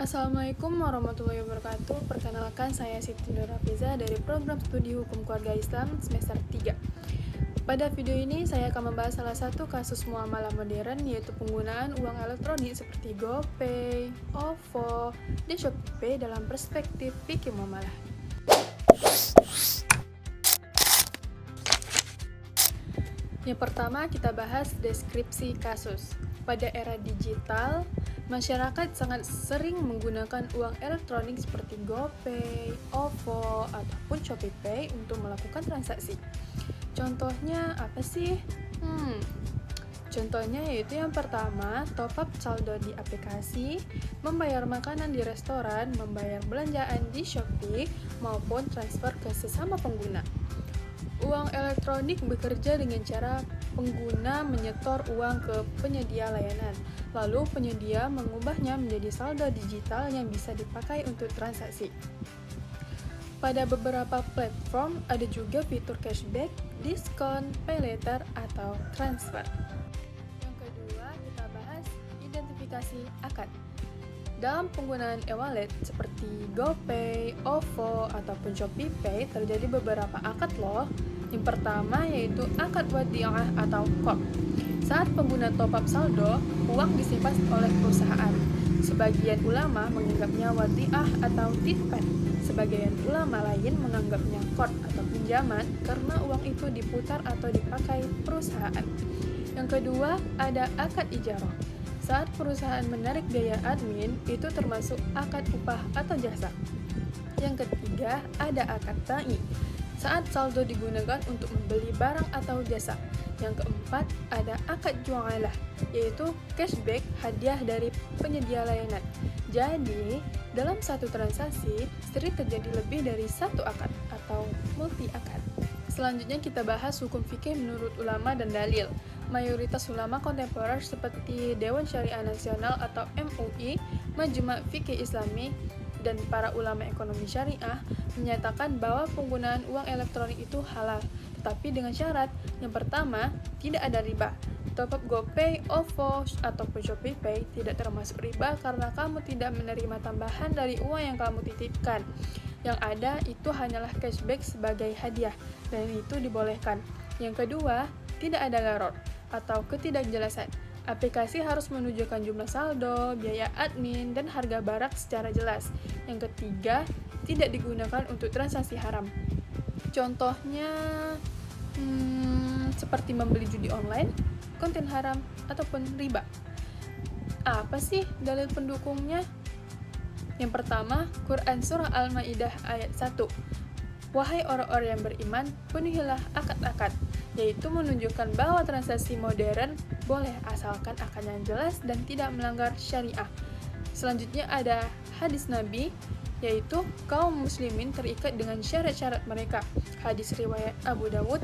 Assalamualaikum warahmatullahi wabarakatuh. Perkenalkan, saya Siti Nur Hafiza dari program studi Hukum Keluarga Islam semester 3. Pada video ini saya akan membahas salah satu kasus muamalah modern, yaitu penggunaan uang elektronik seperti GoPay, OVO, dan ShopeePay dalam perspektif fikih muamalah. Yang pertama, kita bahas deskripsi kasus. Pada era digital, masyarakat sangat sering menggunakan uang elektronik seperti GoPay, OVO, ataupun ShopeePay untuk melakukan transaksi. Contohnya apa sih? Contohnya yaitu yang pertama, top up saldo di aplikasi, membayar makanan di restoran, membayar belanjaan di Shopee, maupun transfer ke sesama pengguna. Uang elektronik bekerja dengan cara pengguna menyetor uang ke penyedia layanan, lalu penyedia mengubahnya menjadi saldo digital yang bisa dipakai untuk transaksi. Pada beberapa platform ada juga fitur cashback, diskon, pay later, atau transfer. Yang kedua, kita bahas identifikasi akad. Dalam penggunaan e-wallet seperti GoPay, OVO, ataupun ShopeePay terjadi beberapa akad loh. Yang pertama yaitu akad wadi'ah atau QOP. Saat pengguna top up saldo, uang disimpan oleh perusahaan. Sebagian ulama menganggapnya wadi'ah atau titpan. Sebagian ulama lain menganggapnya qard atau pinjaman karena uang itu diputar atau dipakai perusahaan. Yang kedua, ada akad ijarah. Saat perusahaan menarik biaya admin, itu termasuk akad upah atau jasa. Yang ketiga, ada akad ta'i. Saat saldo digunakan untuk membeli barang atau jasa. Yang keempat, ada akad ju'alah, yaitu cashback hadiah dari penyedia layanan. Jadi, dalam satu transaksi, sering terjadi lebih dari satu akad atau multi akad. Selanjutnya kita bahas hukum fikih menurut ulama dan dalil. Mayoritas ulama kontemporer seperti Dewan Syariah Nasional atau MUI, Majma' Fikih Islami, dan para ulama ekonomi syariah menyatakan bahwa penggunaan uang elektronik itu halal, tetapi dengan syarat. Yang pertama, tidak ada riba. Top up GoPay, OVO, ataupun ShopeePay tidak termasuk riba karena kamu tidak menerima tambahan dari uang yang kamu titipkan. Yang ada itu hanyalah cashback sebagai hadiah, dan itu dibolehkan. Yang kedua, tidak ada gharar atau ketidakjelasan. Aplikasi harus menunjukkan jumlah saldo, biaya admin, dan harga barang secara jelas. Yang ketiga, tidak digunakan untuk transaksi haram. Contohnya, seperti membeli judi online, konten haram, ataupun riba. Apa sih dalil pendukungnya? Yang pertama, Quran Surah Al-Ma'idah ayat 1. Wahai orang-orang yang beriman, penuhilah akad-akad, yaitu menunjukkan bahwa transaksi modern boleh asalkan akadnya jelas dan tidak melanggar syariah. Selanjutnya ada hadis Nabi, yaitu kaum muslimin terikat dengan syarat-syarat mereka. Hadis riwayat Abu Dawud,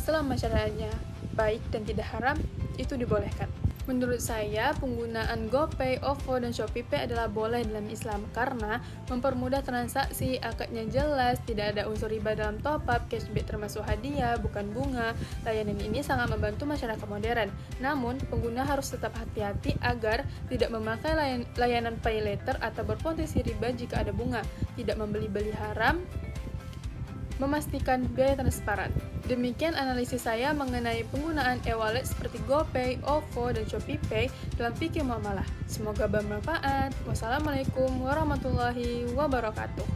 selama syaratnya baik dan tidak haram, itu dibolehkan. Menurut saya, penggunaan GoPay, OVO, dan ShopeePay adalah boleh dalam Islam karena mempermudah transaksi, akadnya jelas, tidak ada unsur riba dalam top up, cashback termasuk hadiah, bukan bunga. Layanan ini sangat membantu masyarakat modern. Namun, pengguna harus tetap hati-hati agar tidak memakai layanan pay later atau berpotensi riba jika ada bunga, tidak membeli-beli haram, memastikan biaya transparan. Demikian analisis saya mengenai penggunaan e-wallet seperti GoPay, OVO, dan ShopeePay dalam fikih muamalah. Semoga bermanfaat. Wassalamualaikum warahmatullahi wabarakatuh.